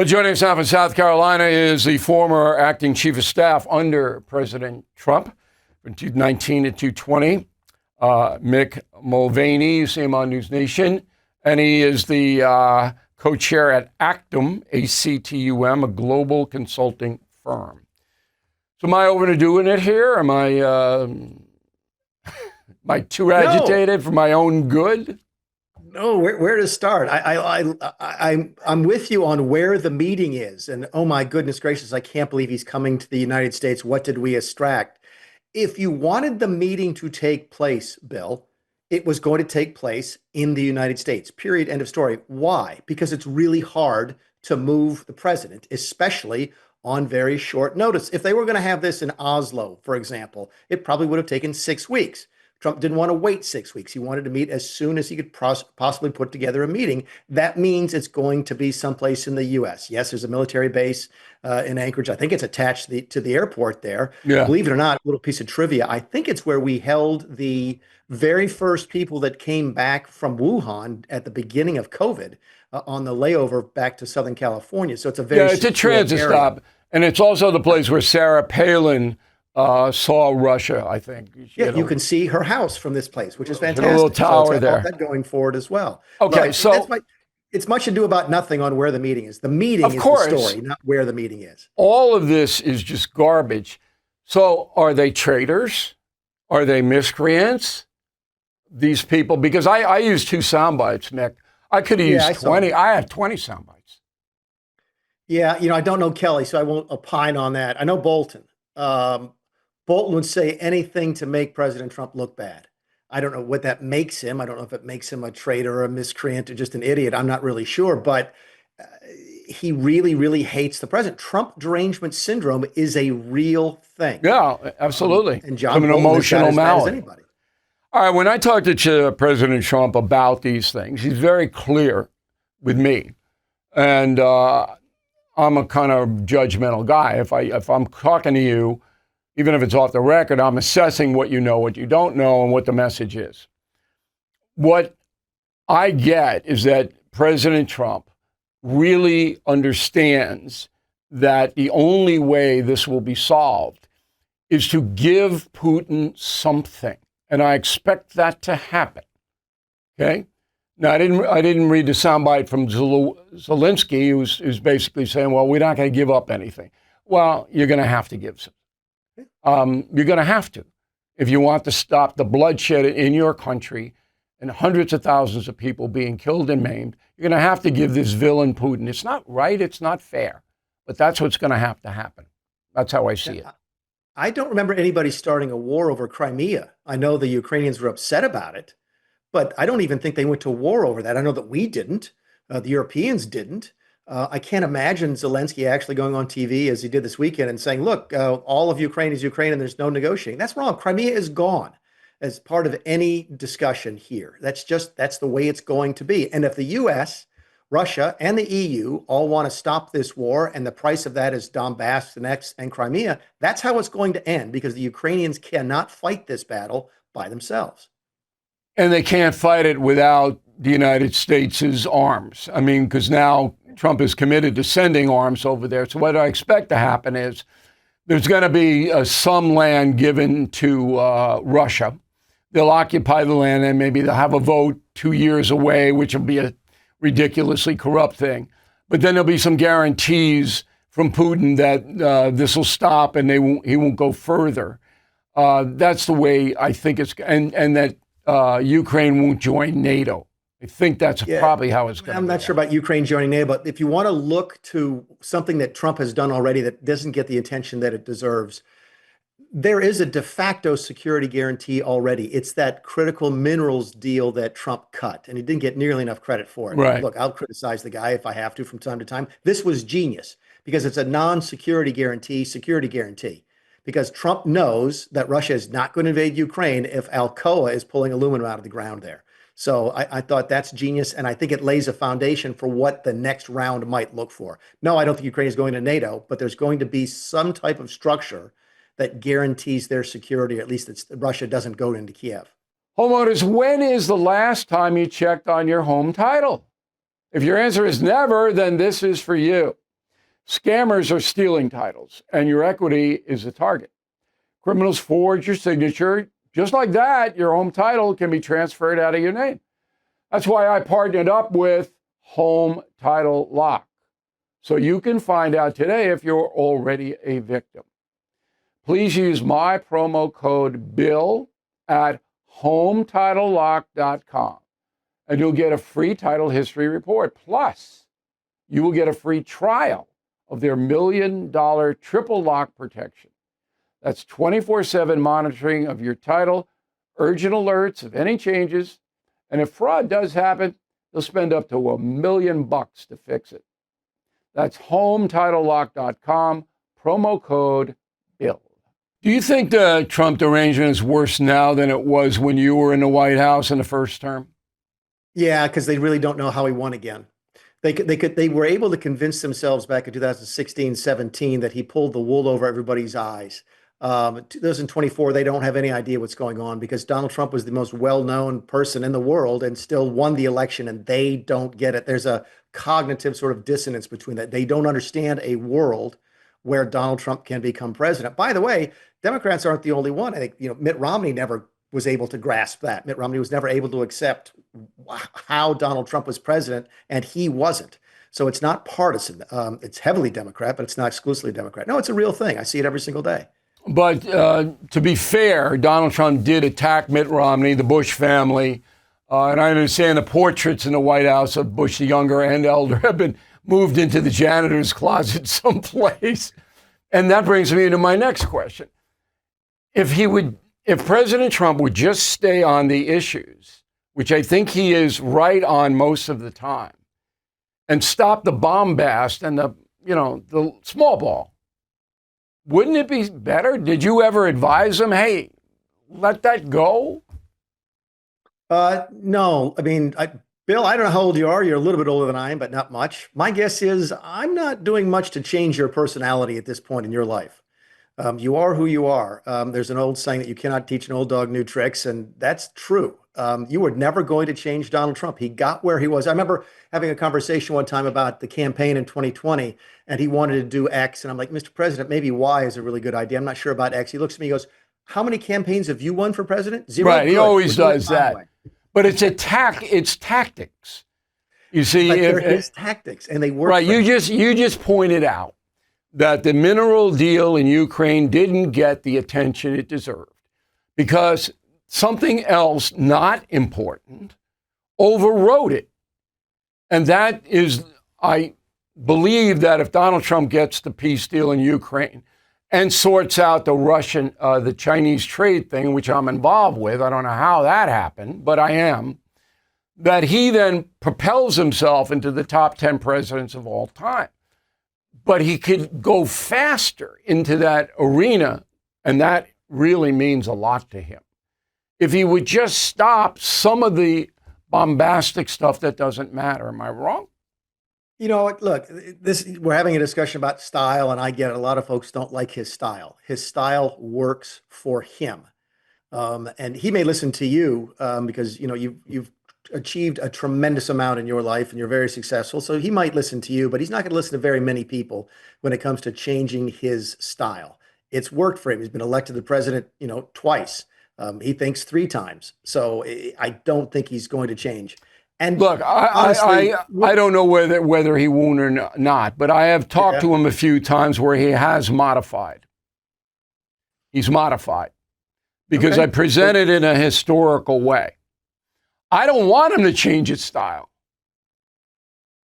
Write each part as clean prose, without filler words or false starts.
Joining us now from South Carolina is the former acting chief of staff under President Trump from 2019 to 2020, Mick Mulvaney. You see him on News Nation. And he is the co-chair at Actum, A-C-T-U-M, a global consulting firm. So am I overdoing it here? Am I too agitated for my own good? No, where to start? I'm with you on where the meeting is, and oh my goodness gracious, I can't believe he's coming to the United States. What did we extract? If you wanted the meeting to take place, Bill, it was going to take place in the United States. Period. End of story. Why? Because it's really hard to move the president, especially on very short notice. If they were going to have this in Oslo, for example, it probably would have taken 6 weeks. Trump didn't want to wait 6 weeks. He wanted to meet as soon as he could possibly put together a meeting. That means it's going to be someplace in the U.S. Yes, there's a military base in Anchorage. I think it's attached to the airport there. Yeah. Believe it or not, a little piece of trivia. I think it's where we held the very first people that came back from Wuhan at the beginning of COVID on the layover back to Southern California. So it's a very it's a transit stop. And it's also the place where Sarah Palin saw Russia, I think. You can see her house from this place, which is fantastic. A little tower there. That going forward as well. Okay, Look, so it's much ado about nothing on where the meeting is. The meeting is the story, not where the meeting is. All of this is just garbage. So are they traitors? Are they miscreants? These people, because I used 2 sound bites, Mick. I could have used 20. I have 20 sound bites. Yeah, I don't know Kelly, so I won't opine on that. I know Bolton. Bolton would say anything to make President Trump look bad. I don't know what that makes him. I don't know if it makes him a traitor or a miscreant or just an idiot. I'm not really sure, but he really, really hates the president. Trump derangement syndrome is a real thing. Yeah, absolutely. And John an Bolton emotional is as anybody. All right, when I talk to President Trump about these things, he's very clear with me. And I'm a kind of judgmental guy. If I'm talking to you, even if it's off the record, I'm assessing what you know, what you don't know, and what the message is. What I get is that President Trump really understands that the only way this will be solved is to give Putin something. And I expect that to happen. Okay? Now, I didn't read the soundbite from Zelensky, who's basically saying, well, we're not going to give up anything. Well, you're going to have to give some. You're going to have to. If you want to stop the bloodshed in your country and hundreds of thousands of people being killed and maimed, you're going to have to give this villain Putin. It's not right. It's not fair. But that's what's going to happen. That's how I see it. I don't remember anybody starting a war over Crimea. I know the Ukrainians were upset about it, but I don't even think they went to war over that. I know that we didn't. The Europeans didn't. I can't imagine Zelensky actually going on TV as he did this weekend and saying, look, all of Ukraine is Ukraine and there's no negotiating. That's wrong. Crimea is gone as part of any discussion here. That's the way it's going to be. And if the U.S., Russia, and the EU all want to stop this war, and the price of that is Donbass and Crimea, that's how it's going to end, because the Ukrainians cannot fight this battle by themselves. And they can't fight it without the United States' arms. I mean, because now Trump is committed to sending arms over there. So what I expect to happen is there's going to be some land given to Russia. They'll occupy the land, and maybe they'll have a vote 2 years away, which will be a ridiculously corrupt thing. But then there'll be some guarantees from Putin that this will stop and he won't go further. That's the way I think it's, and that Ukraine won't join NATO. I think that's probably how it's going to be. I'm not sure about Ukraine joining NATO, but if you want to look to something that Trump has done already that doesn't get the attention that it deserves, there is a de facto security guarantee already. It's that critical minerals deal that Trump cut, and he didn't get nearly enough credit for it. Right. Look, I'll criticize the guy if I have to from time to time. This was genius because it's a non-security guarantee, security guarantee. Because Trump knows that Russia is not going to invade Ukraine if Alcoa is pulling aluminum out of the ground there. So I thought that's genius, and I think it lays a foundation for what the next round might look for. No, I don't think Ukraine is going to NATO, but there's going to be some type of structure that guarantees their security, or at least Russia doesn't go into Kiev. Homeowners, when is the last time you checked on your home title? If your answer is never, then this is for you. Scammers are stealing titles, and your equity is the target. Criminals forge your signature. Just like that, your home title can be transferred out of your name. That's why I partnered up with Home Title Lock. So you can find out today if you're already a victim. Please use my promo code BILL at HometitleLock.com, and you'll get a free title history report. Plus, you will get a free trial of their $1 million triple lock protection. That's 24/7 monitoring of your title, urgent alerts of any changes, and if fraud does happen, they'll spend up to $1 million to fix it. That's HometitleLock.com, promo code BILL. Do you think the Trump derangement is worse now than it was when you were in the White House in the first term? Yeah, because they really don't know how he won again. They were able to convince themselves back in 2016, 17 that he pulled the wool over everybody's eyes. 2024, they don't have any idea what's going on because Donald Trump was the most well-known person in the world and still won the election, and they don't get it. There's a cognitive sort of dissonance between that. They don't understand a world where Donald Trump can become president. By the way, Democrats aren't the only one. I think, Mitt Romney never was able to grasp that. Mitt Romney was never able to accept how Donald Trump was president, and he wasn't. So it's not partisan. It's heavily Democrat, but it's not exclusively Democrat. No, it's a real thing. I see it every single day. But to be fair, Donald Trump did attack Mitt Romney, the Bush family. And I understand the portraits in the White House of Bush the younger and elder have been moved into the janitor's closet someplace. And that brings me to my next question. If President Trump would just stay on the issues, which I think he is right on most of the time, and stop the bombast and the small ball, wouldn't it be better? Did you ever advise him, hey, let that go? No. I mean, Bill, I don't know how old you are. You're a little bit older than I am, but not much. My guess is I'm not doing much to change your personality at this point in your life. You are who you are. There's an old saying that you cannot teach an old dog new tricks, and that's true. You were never going to change Donald Trump. He got where he was. I remember having a conversation one time about the campaign in 2020, and he wanted to do X. And I'm like, Mr. President, maybe Y is a really good idea. I'm not sure about X. He looks at me, he goes, how many campaigns have you won for president? Zero. Right. He always does that. Way. But it's tactics. You see, but they're his tactics, and they work. Right. You just pointed out that the mineral deal in Ukraine didn't get the attention it deserved because something else not important overrode it. And that is, I believe that if Donald Trump gets the peace deal in Ukraine and sorts out the Chinese trade thing, which I'm involved with, I don't know how that happened, but I am, that he then propels himself into the top 10 presidents of all time. But he could go faster into that arena, and that really means a lot to him. If he would just stop some of the bombastic stuff that doesn't matter. Am I wrong? Look, we're having a discussion about style, and I get it. A lot of folks don't like his style. His style works for him. And he may listen to you because, you've achieved a tremendous amount in your life and you're very successful. So he might listen to you, but he's not going to listen to very many people when it comes to changing his style. It's worked for him. He's been elected the president, twice. He thinks 3 times. So I don't think he's going to change. And look, honestly, I don't know whether he won't or not, but I have talked to him a few times where he has modified. He's modified because I presented in a historical way. I don't want him to change his style.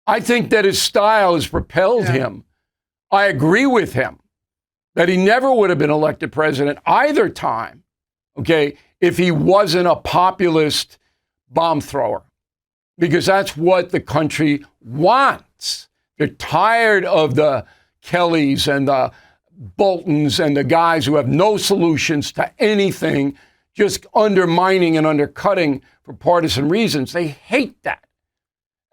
I think that his style has propelled him. I agree with him that he never would have been elected president either time, if he wasn't a populist bomb thrower, because that's what the country wants. They're tired of the Kellys and the Boltons and the guys who have no solutions to anything, just undermining and undercutting for partisan reasons. They hate that.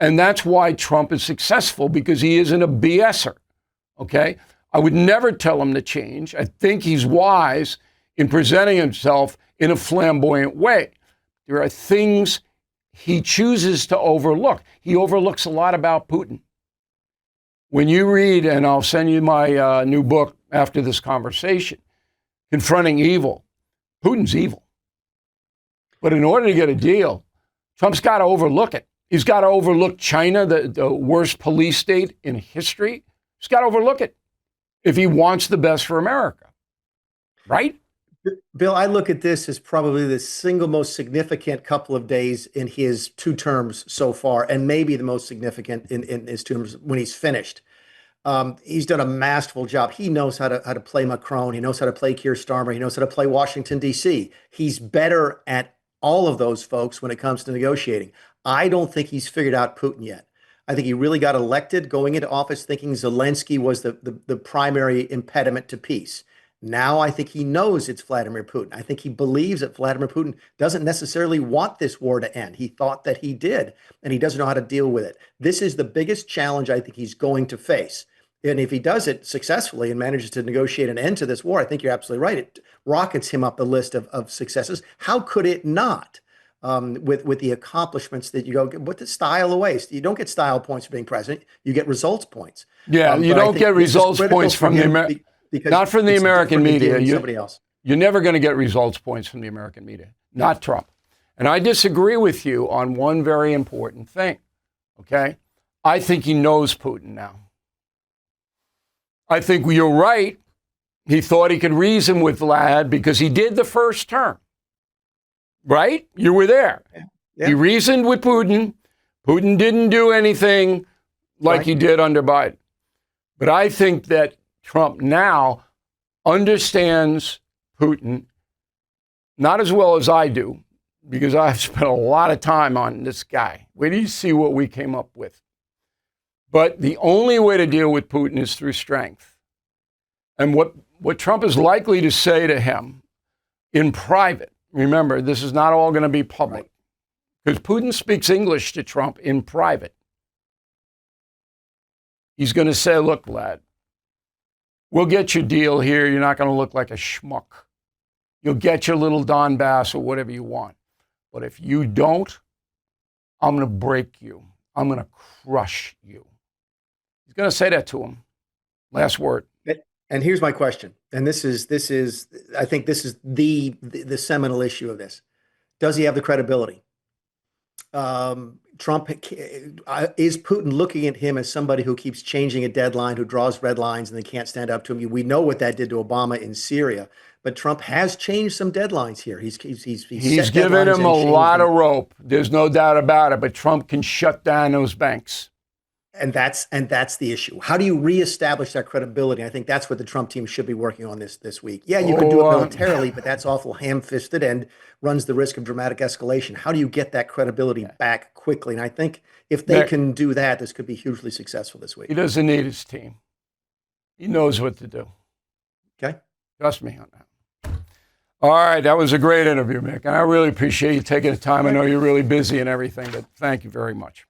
And that's why Trump is successful, because he isn't a BSer. I would never tell him to change. I think he's wise in presenting himself in a flamboyant way. There are things he chooses to overlook. He overlooks a lot about Putin. when you read, and I'll send you my new book after this conversation, Confronting Evil, Putin's evil. But in order to get a deal, Trump's got to overlook it. He's got to overlook China, the worst police state in history. He's got to overlook it if he wants the best for America, right? Bill, I look at this as probably the single most significant couple of days in his 2 terms so far, and maybe the most significant in his 2 terms when he's finished. He's done a masterful job. He knows how to play Macron. He knows how to play Keir Starmer. He knows how to play Washington, D.C. He's better at all of those folks when it comes to negotiating. I don't think he's figured out Putin yet. I think he really got elected going into office thinking Zelensky was the primary impediment to peace. Now I think he knows it's Vladimir Putin. I think he believes that Vladimir Putin doesn't necessarily want this war to end. He thought that he did, and he doesn't know how to deal with it. This is the biggest challenge I think he's going to face. And if he does it successfully and manages to negotiate an end to this war, I think you're absolutely right. It rockets him up the list of successes. How could it not? With the accomplishments that you go, what the style away? You don't get style points for being president. You get results points. Yeah, you don't get results points from the not from the American media. Somebody else. You're never going to get results points from the American media, not Trump. And I disagree with you on one very important thing, okay? I think he knows Putin now. I think you're right. He thought he could reason with Vlad because he did the first term, right? You were there. Yeah. He reasoned with Putin. Putin didn't do anything like he did under Biden. But I think that Trump now understands Putin not as well as I do, because I've spent a lot of time on this guy. Wait till you see what we came up with. But the only way to deal with Putin is through strength. And what Trump is likely to say to him in private, remember, this is not all going to be public, because Putin speaks English to Trump in private. He's going to say, look, Vlad, we'll get your deal here. You're not going to look like a schmuck. You'll get your little Donbass or whatever you want. But if you don't, I'm going to break you. I'm going to crush you. He's going to say that to him. Last word. And here's my question. And this is I think this is the seminal issue of this. Does he have the credibility? Trump, is Putin looking at him as somebody who keeps changing a deadline, who draws red lines and they can't stand up to him? We know what that did to Obama in Syria, but Trump has changed some deadlines here. He's given him a lot of rope. There's no doubt about it, but Trump can shut down those banks. And that's the issue. How do you reestablish that credibility? I think that's what the Trump team should be working on this week. Yeah, you could do it militarily, but that's awful ham-fisted and runs the risk of dramatic escalation. How do you get that credibility back quickly? And I think if they can do that, this could be hugely successful this week. He doesn't need his team. He knows what to do. Okay. Trust me on that. All right, that was a great interview, Mick. And I really appreciate you taking the time. I know you're really busy and everything, but thank you very much.